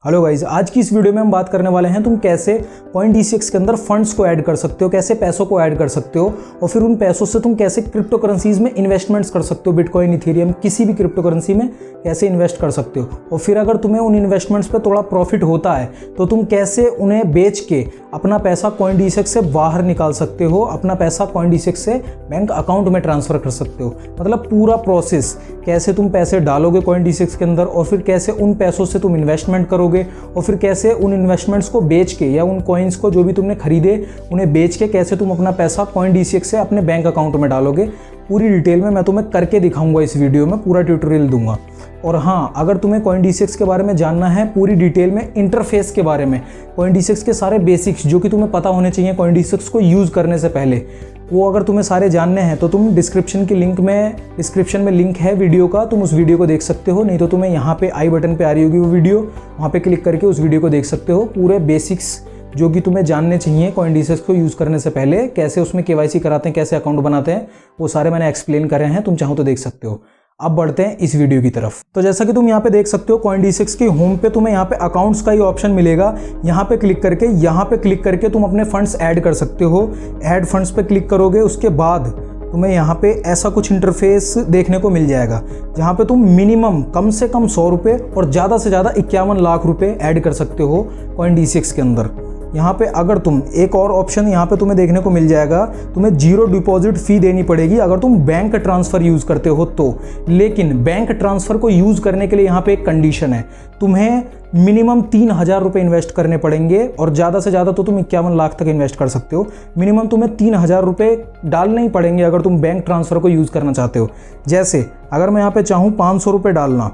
Hello guys, आज की इस वीडियो में हम बात करने वाले हैं तुम कैसे CoinDCX के अंदर फंड्स को ऐड कर सकते हो, कैसे पैसों को ऐड कर सकते हो और फिर उन पैसों से तुम कैसे क्रिप्टो करेंसीज में इन्वेस्टमेंट्स कर सकते हो। बिटकॉइन, इथेरियम, किसी भी क्रिप्टो करेंसी में कैसे इन्वेस्ट कर सकते हो और फिर अगर तुम्हें उन इन्वेस्टमेंट्स पे थोड़ा प्रॉफिट होता है तो तुम कैसे उन्हें बेच के अपना पैसा CoinDCX से बाहर निकाल सकते हो, अपना पैसा CoinDCX से बैंक अकाउंट में ट्रांसफ़र कर सकते हो। मतलब पूरा प्रोसेस, कैसे तुम पैसे डालोगे CoinDCX के अंदर और फिर कैसे उन पैसों से तुम इन्वेस्टमेंट करोगे और फिर कैसे उन इन्वेस्टमेंट्स को बेच के या उन कॉइन्स को जो भी तुमने खरीदे उन्हें बेच के कैसे तुम अपना पैसा CoinDCX से अपने बैंक अकाउंट में डालोगे, पूरी डिटेल में मैं तुम्हें करके दिखाऊंगा। इस वीडियो में पूरा ट्यूटोरियल दूंगा। और हाँ, अगर तुम्हें CoinDCX के बारे में जानना है पूरी डिटेल में, इंटरफेस के बारे में, CoinDCX के सारे बेसिक्स जो कि तुम्हें पता होने चाहिए CoinDCX को यूज़ करने से पहले, वो अगर तुम्हें सारे जानने हैं तो तुम डिस्क्रिप्शन में लिंक है वीडियो का, तुम उस वीडियो को देख सकते हो। नहीं तो तुम्हें यहाँ पे आई बटन पे आ रही होगी वो वीडियो, वहाँ पे क्लिक करके उस वीडियो को देख सकते हो। पूरे बेसिक्स जो कि तुम्हें जानने चाहिए CoinDCX को यूज़ करने से पहले, कैसे उसमें KYC कराते हैं, कैसे अकाउंट बनाते हैं, वो सारे मैंने एक्सप्लेन करे हैं, तुम चाहो तो देख सकते हो। अब बढ़ते हैं इस वीडियो की तरफ। तो जैसा कि तुम यहाँ पे देख सकते हो CoinDCX की होम पे तुम्हें यहाँ पे अकाउंट्स का ही ऑप्शन मिलेगा। यहाँ पे क्लिक करके तुम अपने फंड्स ऐड कर सकते हो। ऐड फंड्स पे क्लिक करोगे, उसके बाद तुम्हें यहाँ पे ऐसा कुछ इंटरफेस देखने को मिल जाएगा जहाँ पे तुम मिनिमम कम से कम 100 रुपये और ज़्यादा से ज़्यादा 51 लाख रुपये ऐड कर सकते हो CoinDCX के अंदर। यहाँ पे अगर तुम एक और ऑप्शन यहाँ पे तुम्हें देखने को मिल जाएगा, तुम्हें 0 डिपॉजिट फ़ी देनी पड़ेगी अगर तुम बैंक ट्रांसफ़र यूज़ करते हो तो। लेकिन बैंक ट्रांसफ़र को यूज़ करने के लिए यहाँ पे एक कंडीशन है, तुम्हें मिनिमम 3,000 रुपये इन्वेस्ट करने पड़ेंगे और ज़्यादा से ज़्यादा तो तुम 51 लाख तक इन्वेस्ट कर सकते हो। मिनिमम तुम्हें 3,000 रुपये डालने ही पड़ेंगे अगर तुम बैंक ट्रांसफ़र को यूज़ करना चाहते हो। जैसे अगर मैं यहाँ पे चाहूँ 500 रुपये डालना,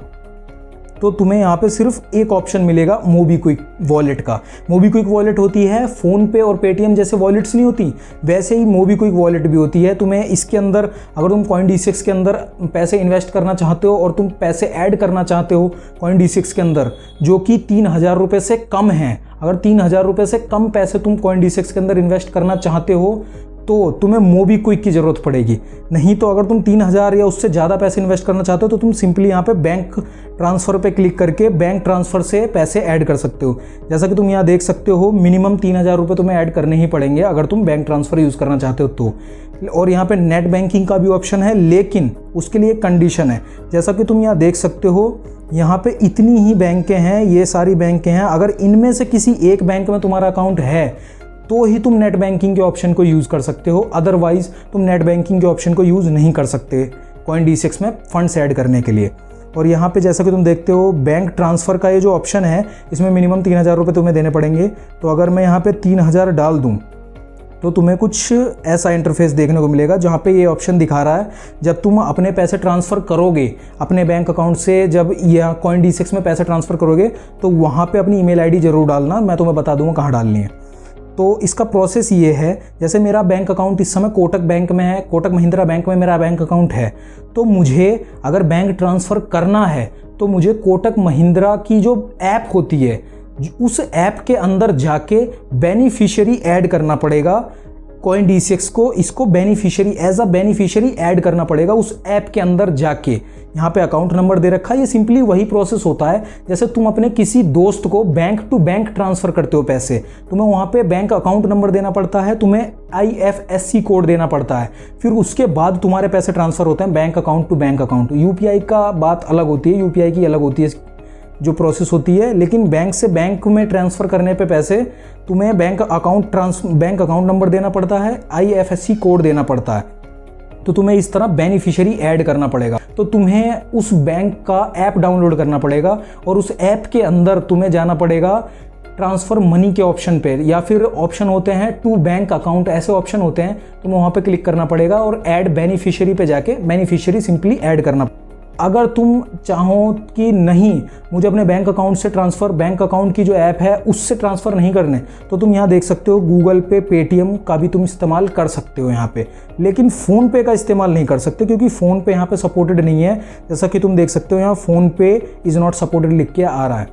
तो तुम्हें यहाँ पे सिर्फ एक ऑप्शन मिलेगा मोबीक्विक वॉलेट का। मोबीक्विक वॉलेट होती है फ़ोन पे और पेटीएम जैसे वॉलेट्स नहीं होती, वैसे ही मोबीक्विक वॉलेट भी होती है। तुम्हें इसके अंदर अगर तुम CoinDCX के अंदर पैसे इन्वेस्ट करना चाहते हो और तुम पैसे ऐड करना चाहते हो CoinDCX के अंदर जो कि 3,000 रुपये से कम हैं, अगर 3,000 रुपये से कम पैसे तुम CoinDCX के अंदर इन्वेस्ट करना चाहते हो तो तुम्हें मोबीक्विक की ज़रूरत पड़ेगी। नहीं तो अगर तुम 3,000 या उससे ज़्यादा पैसे इन्वेस्ट करना चाहते हो तो तुम सिंपली यहाँ पे बैंक ट्रांसफ़र पे क्लिक करके बैंक ट्रांसफ़र से पैसे ऐड कर सकते हो। जैसा कि तुम यहाँ देख सकते हो, मिनिमम 3,000 रुपये तुम्हें ऐड करने ही पड़ेंगे अगर तुम बैंक ट्रांसफ़र यूज़ करना चाहते हो तो। और यहाँ पे नेट बैंकिंग का भी ऑप्शन है, लेकिन उसके लिए एक कंडीशन है। जैसा कि तुम यहाँ देख सकते हो, यहाँ पे इतनी ही बैंकें हैं, ये सारी बैंकें हैं। अगर इनमें से किसी एक बैंक में तुम्हारा अकाउंट है तो ही तुम नेट बैंकिंग के ऑप्शन को यूज़ कर सकते हो, अदरवाइज तुम नेट बैंकिंग के ऑप्शन को यूज़ नहीं कर सकते CoinDCX में फंड्स ऐड करने के लिए। और यहाँ पे जैसा कि तुम देखते हो, बैंक ट्रांसफ़र का ये जो ऑप्शन है इसमें मिनिमम 3,000 रुपये तुम्हें देने पड़ेंगे। तो अगर मैं यहाँ पे 3,000 डाल दूँ तो तुम्हें कुछ ऐसा इंटरफेस देखने को मिलेगा जहाँ पे ये ऑप्शन दिखा रहा है, जब तुम अपने पैसे ट्रांसफ़र करोगे अपने बैंक अकाउंट से, जब यह CoinDCX में पैसे ट्रांसफ़र करोगे तो वहाँ पे अपनी ईमेल आईडी ज़रूर डालना, मैं तुम्हें बता दूँगा कहाँ डालनी है। तो इसका प्रोसेस ये है, जैसे मेरा बैंक अकाउंट इस समय कोटक बैंक में है, कोटक महिंद्रा बैंक में मेरा बैंक अकाउंट है, तो मुझे अगर बैंक ट्रांसफ़र करना है तो मुझे कोटक महिंद्रा की जो ऐप होती है उस ऐप के अंदर जाके बेनिफिशियरी ऐड करना पड़ेगा CoinDCX को। इसको beneficiary as a beneficiary add करना पड़ेगा उस ऐप के अंदर जाके। यहाँ पे अकाउंट नंबर दे रखा है, ये सिंपली वही प्रोसेस होता है जैसे तुम अपने किसी दोस्त को बैंक टू बैंक ट्रांसफ़र करते हो पैसे, तुम्हें वहाँ पे बैंक अकाउंट नंबर देना पड़ता है, तुम्हें IFSC कोड देना पड़ता है, फिर उसके बाद तुम्हारे पैसे ट्रांसफ़र होते हैं bank account to bank account. UPI का बात अलग होती है, UPI की अलग होती है जो प्रोसेस होती है, लेकिन बैंक से बैंक में ट्रांसफ़र करने पे पैसे तुम्हें बैंक अकाउंट नंबर देना पड़ता है, IFSC कोड देना पड़ता है। तो तुम्हें इस तरह बेनिफिशियरी ऐड करना पड़ेगा। तो तुम्हें उस बैंक का ऐप डाउनलोड करना पड़ेगा और उस ऐप के अंदर तुम्हें जाना पड़ेगा ट्रांसफ़र मनी के ऑप्शन पे, या फिर ऑप्शन होते हैं टू बैंक अकाउंट, ऐसे ऑप्शन होते हैं, तुम्हें वहाँ पे क्लिक करना पड़ेगा और ऐड बेनिफिशियरी पे जाके बेनिफिशियरी सिंपली ऐड करना। अगर तुम चाहो कि नहीं मुझे अपने बैंक अकाउंट से ट्रांसफ़र, बैंक अकाउंट की जो ऐप है उससे ट्रांसफ़र नहीं करने, तो तुम यहाँ देख सकते हो गूगल पे, पेटीएम का भी तुम इस्तेमाल कर सकते हो यहाँ पे, लेकिन फ़ोन पे का इस्तेमाल नहीं कर सकते क्योंकि फ़ोन पे यहाँ पे सपोर्टेड नहीं है। जैसा कि तुम देख सकते हो यहाँ फ़ोन पे इज़ नॉट सपोर्टेड लिख के आ रहा है।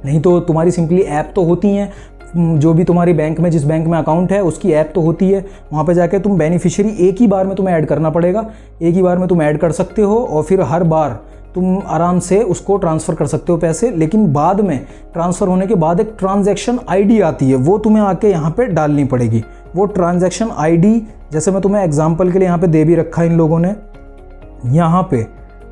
नहीं तो तुम्हारी सिंपली ऐप तो होती हैं, जो भी तुम्हारी बैंक में, जिस बैंक में अकाउंट है उसकी ऐप तो होती है, वहाँ पे जाके तुम बेनिफिशियरी एक ही बार में तुम्हें ऐड करना पड़ेगा, एक ही बार में तुम ऐड कर सकते हो और फिर हर बार तुम आराम से उसको ट्रांसफ़र कर सकते हो पैसे। लेकिन बाद में ट्रांसफ़र होने के बाद एक ट्रांजैक्शन आईडी आती है, वो तुम्हें आके यहाँ पे डालनी पड़ेगी। वो ट्रांजैक्शन आईडी जैसे मैं तुम्हें एग्जांपल के लिए यहाँ पे दे भी रखा है इन लोगों ने, यहाँ पे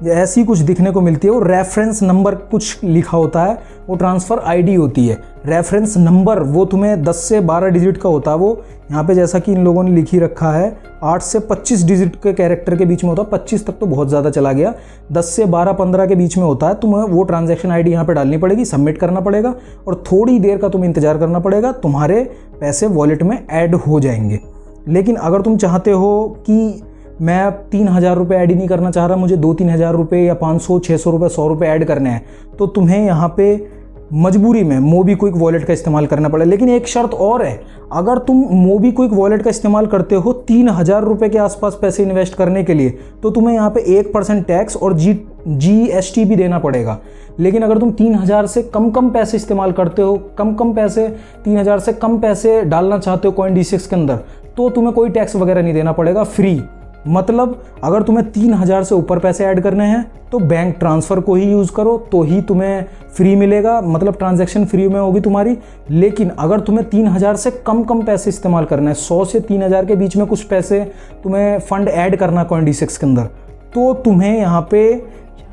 ऐसी कुछ दिखने को मिलती है। वो रेफरेंस नंबर कुछ लिखा होता है, वो ट्रांसफ़र आईडी होती है। रेफरेंस नंबर वो तुम्हें 10 से 12 डिजिट का होता है। वो यहाँ पे जैसा कि इन लोगों ने लिख ही रखा है 8 से 25 डिजिट के कैरेक्टर के बीच में होता है। 25 तक तो बहुत ज़्यादा चला गया, 10 से 12-15 के बीच में होता है। तुम्हें वो ट्रांजैक्शन आईडी यहाँ पे डालनी पड़ेगी, सबमिट करना पड़ेगा और थोड़ी देर का तुम्हें इंतजार करना पड़ेगा, तुम्हारे पैसे वॉलेट में ऐड हो जाएंगे। लेकिन अगर तुम चाहते हो कि मैं 3,000 रुपये ऐड ही नहीं करना चाह रहा, मुझे 2-3 हज़ार रुपये या 500, 600 रुपये, 100 रुपये ऐड करने हैं, तो तुम्हें यहाँ पे मजबूरी में मोबीक्विक वॉलेट का इस्तेमाल करना पड़ेगा। लेकिन एक शर्त और है, अगर तुम मोबीक्विक वॉलेट का इस्तेमाल करते हो 3,000 रुपये के आसपास पैसे इन्वेस्ट करने के लिए, तो तुम्हें यहाँ पे 1% टैक्स और GST भी देना पड़ेगा। लेकिन अगर तुम 3,000 से कम पैसे इस्तेमाल करते हो, कम पैसे 3,000 से कम पैसे डालना चाहते हो CoinD6 के अंदर, तो तुम्हें कोई टैक्स वगैरह नहीं देना पड़ेगा, फ्री। मतलब अगर तुम्हें 3,000 से ऊपर पैसे ऐड करने हैं तो बैंक ट्रांसफ़र को ही यूज़ करो, तो ही तुम्हें फ्री मिलेगा, मतलब ट्रांजैक्शन फ्री में होगी तुम्हारी। लेकिन अगर तुम्हें 3,000 से कम पैसे इस्तेमाल करना है, 100 से 3,000 के बीच में कुछ पैसे तुम्हें फंड ऐड करना है CoinD6 के अंदर, तो तुम्हें यहाँ पे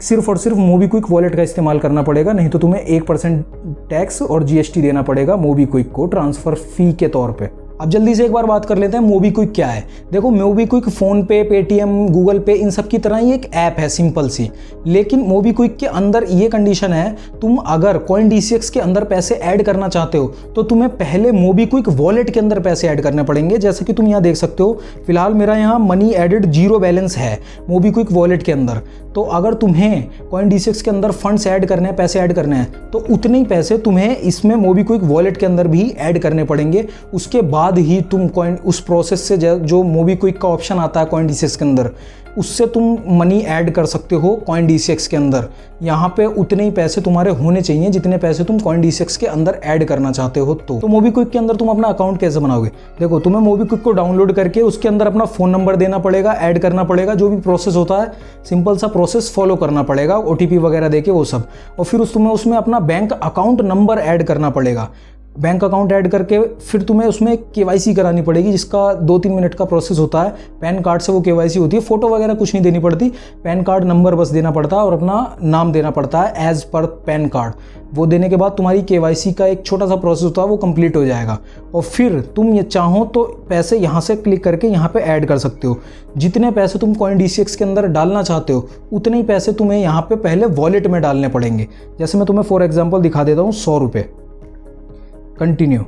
सिर्फ और सिर्फ मोबीक्विक वॉलेट का इस्तेमाल करना पड़ेगा, नहीं तो तुम्हें 1% टैक्स और GST देना पड़ेगा मोबीक्विक को ट्रांसफ़र फ़ी के तौर पे। अब जल्दी से एक बार बात कर लेते हैं मोबीक्विक क्या है। देखो, मोबीक्विक फ़ोन पे, पेटीएम, गूगल पे, इन सब की तरह ही एक ऐप है सिंपल सी। लेकिन मोबीक्विक के अंदर ये कंडीशन है, तुम अगर CoinD6 के अंदर पैसे ऐड करना चाहते हो तो तुम्हें पहले मोबीक्विक वॉलेट के अंदर पैसे ऐड करने पड़ेंगे। जैसे कि तुम यहाँ देख सकते हो, फिलहाल मेरा यहाँ मनी एडेड 0 बैलेंस है मोबीक्विक वॉलेट के अंदर। तो अगर तुम्हें CoinD6 के अंदर फंड्स ऐड करने हैं, पैसे ऐड करने हैं, तो उतने ही पैसे तुम्हें इसमें मोबीक्विक वॉलेट के अंदर भी ऐड करने पड़ेंगे। उसके बाद ही तुम उस प्रोसेस से जो मोबीक्विक का ऑप्शन आता है CoinD6 के अंदर, उससे तुम मनी ऐड कर सकते हो CoinD6 के अंदर। यहाँ पे उतने ही पैसे तुम्हारे होने चाहिए जितने पैसे तुम CoinD6 के अंदर ऐड करना चाहते हो। तो मोबीक्विक के अंदर तुम अपना अकाउंट कैसे बनाओगे? देखो, तुम्हें मोबीक्विक को डाउनलोड करके उसके अंदर अपना फ़ोन नंबर देना पड़ेगा, ऐड करना पड़ेगा, जो भी प्रोसेस होता है सिंपल सा प्रोसेस फॉलो करना पड़ेगा, OTP वगैरह देके वो सब। और फिर तुम्हें उसमें अपना बैंक अकाउंट नंबर ऐड करना पड़ेगा। बैंक अकाउंट ऐड करके फिर तुम्हें उसमें KYC करानी पड़ेगी, जिसका 2-3 मिनट का प्रोसेस होता है। पैन कार्ड से वो KYC होती है, फ़ोटो वगैरह कुछ नहीं देनी पड़ती, पैन कार्ड नंबर बस देना पड़ता है और अपना नाम देना पड़ता है एज़ पर पैन कार्ड। वो देने के बाद तुम्हारी KYC का एक छोटा सा प्रोसेस होता है, वो कंप्लीट हो जाएगा। और फिर तुम ये चाहो तो पैसे यहाँ से क्लिक करके यहाँ पे ऐड कर सकते हो। जितने पैसे तुम CoinD6 के अंदर डालना चाहते हो उतने ही पैसे तुम्हें यहाँ पे पहले वॉलेट में डालने पड़ेंगे। जैसे मैं तुम्हें फॉर एग्जाम्पल दिखा देता हूँ, 100 रुपये। कंटिन्यू।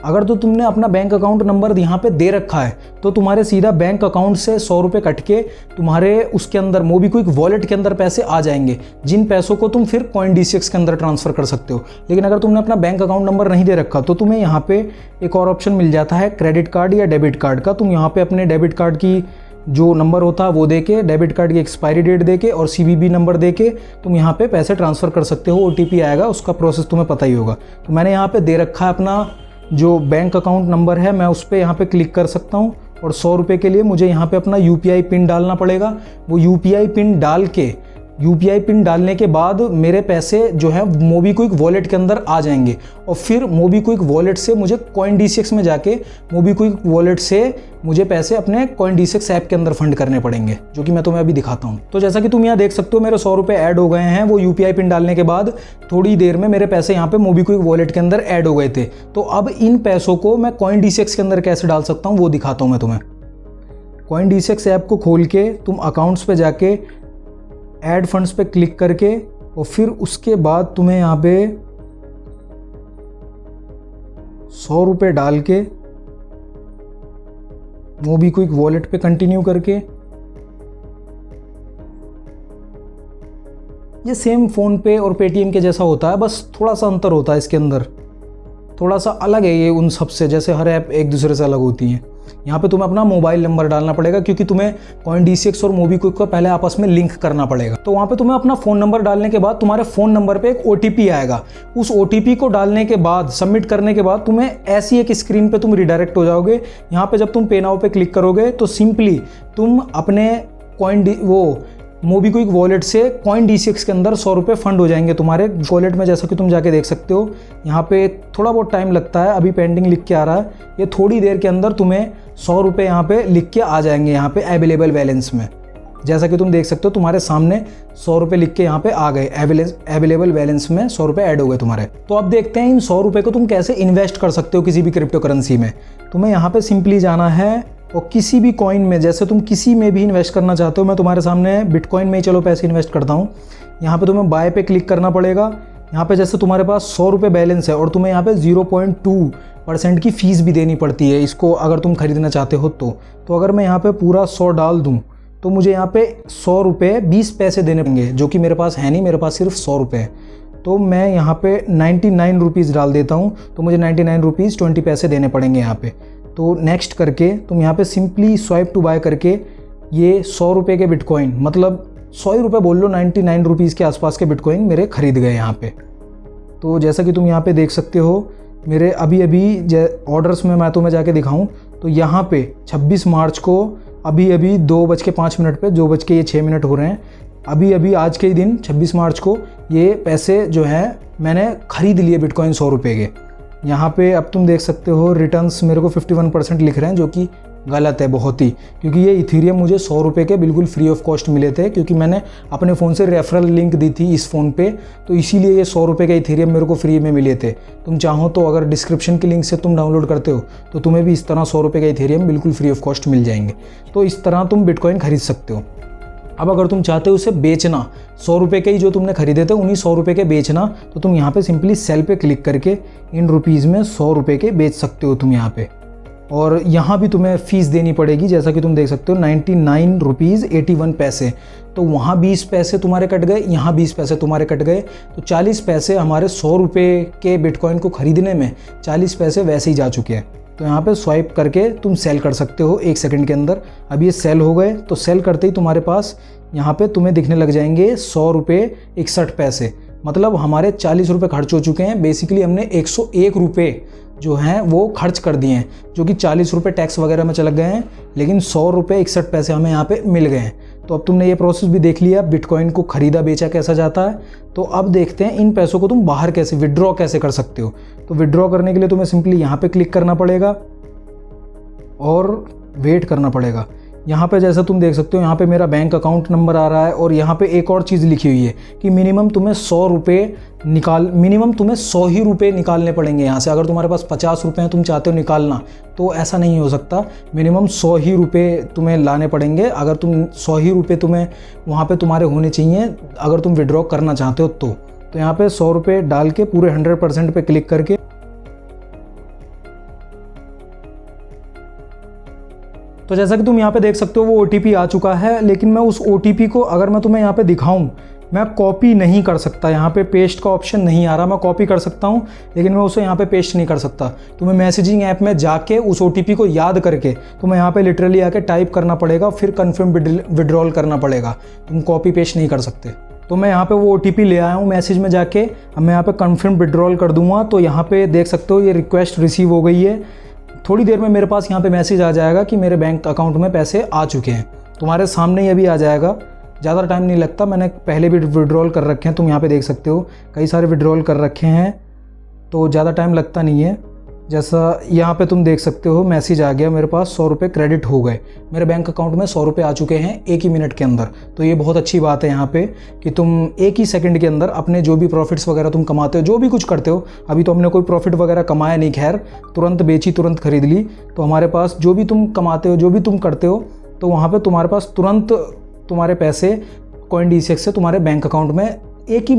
अगर तो तुमने अपना बैंक अकाउंट नंबर यहाँ पे दे रखा है तो तुम्हारे सीधा बैंक अकाउंट से 100 रुपये कट के तुम्हारे उसके अंदर मोबीक्विक वॉलेट के अंदर पैसे आ जाएंगे, जिन पैसों को तुम फिर CoinD6 के अंदर ट्रांसफ़र कर सकते हो। लेकिन अगर तुमने अपना बैंक अकाउंट नंबर नहीं दे रखा तो तुम्हें यहाँ पे एक और ऑप्शन मिल जाता है क्रेडिट कार्ड या डेबिट कार्ड का। तुम यहाँ पे अपने डेबिट कार्ड की जो नंबर होता है वो देके, डेबिट कार्ड की एक्सपायरी डेट देके और CVV नंबर देके तुम यहाँ पे पैसे ट्रांसफ़र कर सकते हो। OTP आएगा, उसका प्रोसेस तुम्हें पता ही होगा। तो मैंने यहाँ पे दे रखा है अपना जो बैंक अकाउंट नंबर है, मैं उस पर यहाँ पे क्लिक कर सकता हूँ और 100 रुपये के लिए मुझे यहाँ पे अपना UPI पिन डालना पड़ेगा। वो UPI पिन डाल के, UPI पिन डालने के बाद मेरे पैसे जो है मोबीक्विक वॉलेट के अंदर आ जाएंगे और फिर मोबीक्विक वॉलेट से मुझे CoinD6 में जाके मोबीक्विक वॉलेट से मुझे पैसे अपने CoinD6 ऐप के अंदर फंड करने पड़ेंगे, जो कि मैं तुम्हें अभी दिखाता हूँ। तो जैसा कि तुम यहाँ देख सकते हो, मेरे 100 रुपये ऐड हो गए हैं। वो UPI पिन डालने के बाद थोड़ी देर में मेरे पैसे यहाँ पे मोबीक्विक वॉलेट के अंदर ऐड हो गए थे। तो अब इन पैसों को मैं CoinD6 के अंदर कैसे डाल सकता हूँ वो दिखाता हूँ मैं तुम्हें। CoinD6 ऐप को खोल के तुम अकाउंट्स पे जाके ऐड फंड्स पे क्लिक करके और फिर उसके बाद तुम्हें यहाँ पे 100 रुपये डाल के मोबीक्विक वॉलेट पे कंटिन्यू करके, ये सेम फ़ोन पे और पेटीएम के जैसा होता है, बस थोड़ा सा अंतर होता है इसके अंदर, थोड़ा सा अलग है ये उन सब से, जैसे हर ऐप एक दूसरे से अलग होती हैं। यहाँ पे तुम्हें अपना मोबाइल नंबर डालना पड़ेगा, क्योंकि तुम्हें CoinD6 और मोबीक्विक को पहले आपस में लिंक करना पड़ेगा। तो वहाँ पे तुम्हें अपना फ़ोन नंबर डालने के बाद तुम्हारे फ़ोन नंबर पे एक OTP आएगा। उस OTP को डालने के बाद, सबमिट करने के बाद तुम्हें ऐसी एक स्क्रीन पे तुम रिडायरेक्ट हो जाओगे। यहाँ पे जब तुम पे नाउ पे क्लिक करोगे तो सिंपली तुम अपने मोबीक्विक वॉलेट से CoinDCX के अंदर 100 रुपये फंड हो जाएंगे तुम्हारे वॉलेट में, जैसा कि तुम जाके देख सकते हो। यहाँ पे थोड़ा बहुत टाइम लगता है, अभी पेंडिंग लिख के आ रहा है, ये थोड़ी देर के अंदर तुम्हें 100 रुपये यहाँ पे लिख के आ जाएंगे यहाँ पे अवेलेबल बैलेंस में। जैसा कि तुम देख सकते हो तुम्हारे सामने 100 रुपये लिख के यहाँ पे आ गए, अवेलेबल बैलेंस में 100 रुपये ऐड हो गए तुम्हारे। तो अब देखते हैं इन 100 रुपये को तुम कैसे इन्वेस्ट कर सकते हो किसी भी क्रिप्टो करेंसी में। तुम्हें यहाँ पे सिंपली जाना है और किसी भी कॉइन में, जैसे तुम किसी में भी इन्वेस्ट करना चाहते हो, मैं तुम्हारे सामने बिटकॉइन में ही चलो पैसे इन्वेस्ट करता हूँ। यहाँ पे तुम्हें बाय पे क्लिक करना पड़ेगा। यहाँ पे जैसे तुम्हारे पास 100 रुपये बैलेंस है और तुम्हें यहाँ पे 0.2% की फ़ीस भी देनी पड़ती है इसको अगर तुम खरीदना चाहते हो तो अगर मैं यहाँ पे पूरा 100 डाल दूँ तो मुझे यहाँ पे 100 रुपये 20 पैसे देने पड़ेंगे, जो कि मेरे पास है नहीं, मेरे पास सिर्फ 100 रुपये है। तो मैं यहाँ पे 99 रुपीज़ डाल देता हूँ, तो मुझे 99 रुपीज़ 20 पैसे देने पड़ेंगे यहाँ पे। तो नेक्स्ट करके तुम यहाँ पे सिंपली स्वाइप टू बाय करके ये 100 रुपये के बिटकॉइन, मतलब 100 ही रुपये बोल लो, 99 रुपीज़ के आसपास के बिटकॉइन मेरे खरीद गए यहाँ पे। तो जैसा कि तुम यहाँ पे देख सकते हो मेरे अभी ऑर्डर्स में मैं तुम्हें जाके दिखाऊं तो यहाँ पे 26 मार्च को अभी 2:05 पे 2:06 हो रहे हैं, अभी आज के ही दिन 26 मार्च को ये पैसे जो हैं मैंने ख़रीद लिए बिटकॉइन 100 रुपये के। यहाँ पे अब तुम देख सकते हो रिटर्न्स मेरे को 51% लिख रहे हैं, जो कि गलत है बहुत ही, क्योंकि ये इथीरियम मुझे 100 रुपये के बिल्कुल फ्री ऑफ कॉस्ट मिले थे, क्योंकि मैंने अपने फ़ोन से रेफरल लिंक दी थी इस फ़ोन पे, तो इसीलिए ये 100 रुपये के इथीरियम मेरे को फ्री में मिले थे। तुम चाहो तो अगर डिस्क्रिप्शन की लिंक से तुम डाउनलोड करते हो तो तुम्हें भी इस तरह 100 रुपये के इथीरियम बिल्कुल फ्री ऑफ कॉस्ट मिल जाएंगे। तो इस तरह तुम बिटकॉइन खरीद सकते हो। अब अगर तुम चाहते हो उसे बेचना, 100 रुपये के ही जो तुमने खरीदे थे उन्हीं 100 रुपये के बेचना, तो तुम यहाँ पे सिंपली सेल पे क्लिक करके इन रुपीज़ में 100 रुपये के बेच सकते हो तुम यहाँ पे। और यहाँ भी तुम्हें फ़ीस देनी पड़ेगी, जैसा कि तुम देख सकते हो 99 रुपीज़ 81 पैसे। तो वहाँ 20 पैसे तुम्हारे कट गए, यहाँ 20 पैसे तुम्हारे कट गए, तो 40 पैसे हमारे 100 रुपये के बिटकॉइन को ख़रीदने में 40 पैसे वैसे ही जा चुके हैं। तो यहाँ पे स्वाइप करके तुम सेल कर सकते हो 1 सेकंड के अंदर। अब ये सेल हो गए, तो सेल करते ही तुम्हारे पास यहाँ पे तुम्हें दिखने लग जाएंगे 100 रुपये 61 पैसे, मतलब हमारे 40 रुपये खर्च हो चुके हैं। बेसिकली हमने 101 रुपये जो हैं वो खर्च कर दिए हैं, जो कि 40 रुपये टैक्स वगैरह में चले गए हैं, लेकिन 100 रुपये 61 पैसे हमें यहाँ पे मिल गए हैं। तो अब तुमने ये प्रोसेस भी देख लिया, बिटकॉइन को ख़रीदा बेचा कैसा जाता है। तो अब देखते हैं इन पैसों को तुम बाहर कैसे विड्रॉ कैसे कर सकते हो। तो विड्रॉ करने के लिए तुम्हें सिंपली यहाँ पे क्लिक करना पड़ेगा और वेट करना पड़ेगा। यहाँ पे जैसा तुम देख सकते हो यहाँ पे मेरा बैंक अकाउंट नंबर आ रहा है, और यहाँ पे एक और चीज़ लिखी हुई है कि मिनिमम तुम्हें 100 रुपये मिनिमम तुम्हें 100 ही रुपये निकालने पड़ेंगे यहाँ से। अगर तुम्हारे पास 50 रुपये हैं तुम चाहते हो निकालना, तो ऐसा नहीं हो सकता, मिनिमम 100 ही रुपये तुम्हें लाने पड़ेंगे। अगर तुम 100 ही रुपये तुम्हें वहाँ पे तुम्हारे होने चाहिए अगर तुम विड्रॉ करना चाहते हो। तो यहाँ पे 100 रुपये डाल के पूरे 100% पे क्लिक करके तो जैसा कि तुम यहाँ पे देख सकते हो वो OTP आ चुका है, लेकिन मैं उस OTP को अगर मैं तुम्हें यहाँ पे दिखाऊं, मैं कॉपी नहीं कर सकता। यहाँ पे पेस्ट का ऑप्शन नहीं आ रहा। मैं कॉपी कर सकता हूँ लेकिन मैं उसे यहाँ पे पेस्ट नहीं कर सकता। तुम्हें मैसेजिंग ऐप में जाके उस OTP को याद करके तुम्हें यहाँ पे लिटरली आके टाइप करना पड़ेगा, फिर कन्फर्म विड्रॉल करना पड़ेगा। तुम कॉपी पेस्ट नहीं कर सकते। तो मैं यहाँ पे वो OTP ले आया हूँ मैसेज में जाके। अब मैं यहाँ पे कन्फर्म विड्रॉल कर दूंगा। तो यहाँ पे देख सकते हो ये रिक्वेस्ट रिसीव हो गई है। थोड़ी देर में मेरे पास यहाँ पे मैसेज आ जाएगा कि मेरे बैंक अकाउंट में पैसे आ चुके हैं। तुम्हारे सामने ये भी आ जाएगा, ज़्यादा टाइम नहीं लगता। मैंने पहले भी विड्रॉल कर रखे हैं, तुम यहाँ पे देख सकते हो कई सारे विड्रॉल कर रखे हैं, तो ज़्यादा टाइम लगता नहीं है। जैसा यहाँ पे तुम देख सकते हो मैसेज आ गया, मेरे पास 100 रुपये क्रेडिट हो गए। मेरे बैंक अकाउंट में 100 रुपये आ चुके हैं 1 ही मिनट के अंदर। तो ये बहुत अच्छी बात है यहाँ पे कि तुम 1 ही सेकंड के अंदर अपने जो भी प्रॉफिट्स वगैरह तुम कमाते हो, जो भी कुछ करते हो, अभी तो हमने कोई प्रॉफिट वगैरह कमाया नहीं, खैर तुरंत बेची तुरंत खरीद ली। तो हमारे पास जो भी तुम कमाते हो, जो भी तुम करते हो, तो वहाँ पर तुम्हारे पास तुरंत तुम्हारे पैसे CoinDCX से तुम्हारे बैंक अकाउंट में 1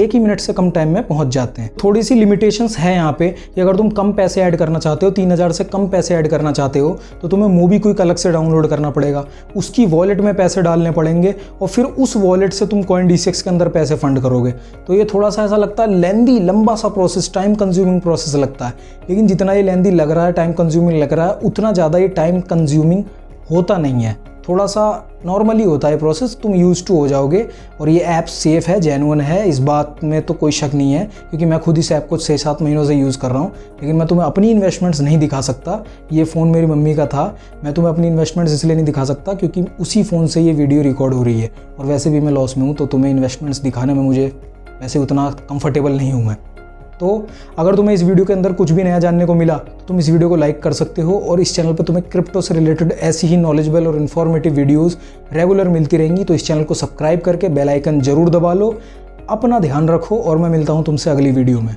ही मिनट से कम टाइम में पहुंच जाते हैं। थोड़ी सी लिमिटेशंस है यहाँ पे कि अगर तुम कम पैसे ऐड करना चाहते हो, 3000 से कम पैसे ऐड करना चाहते हो, तो तुम्हें मोबीक्विक अलग से डाउनलोड करना पड़ेगा, उसकी वॉलेट में पैसे डालने पड़ेंगे और फिर उस वॉलेट से तुम CoinDCX के अंदर पैसे फंड करोगे। तो ये थोड़ा सा ऐसा लगता है लेंदी, लंबा सा प्रोसेस, टाइम कंज्यूमिंग प्रोसेस लगता है। लेकिन जितना ये लेंदी लग रहा है, टाइम कंज्यूमिंग लग रहा है, उतना ज़्यादा ये टाइम कंज्यूमिंग होता नहीं है। थोड़ा सा नॉर्मली होता है प्रोसेस, तुम यूज टू हो जाओगे। और ये ऐप सेफ़ है, जेन्युइन है, इस बात में तो कोई शक नहीं है, क्योंकि मैं खुद इस ऐप को 6-7 महीनों से यूज़ कर रहा हूँ। लेकिन मैं तुम्हें अपनी इन्वेस्टमेंट्स नहीं दिखा सकता। ये फ़ोन मेरी मम्मी का था, मैं तुम्हें अपनी इन्वेस्टमेंट्स इसलिए नहीं दिखा सकता क्योंकि उसी फ़ोन से ये वीडियो रिकॉर्ड हो रही है, और वैसे भी मैं लॉस में हूँ, तो तुम्हें इन्वेस्टमेंट्स दिखाने में मुझे वैसे उतना कंफर्टेबल नहीं हूँ मैं। तो अगर तुम्हें इस वीडियो के अंदर कुछ भी नया जानने को मिला तो तुम इस वीडियो को लाइक कर सकते हो, और इस चैनल पर तुम्हें क्रिप्टो से रिलेटेड ऐसी ही नॉलेजेबल और इन्फॉर्मेटिव वीडियोस रेगुलर मिलती रहेंगी। तो इस चैनल को सब्सक्राइब करके बेल आइकन जरूर दबा लो। अपना ध्यान रखो, और मैं मिलता हूँ तुमसे अगली वीडियो में।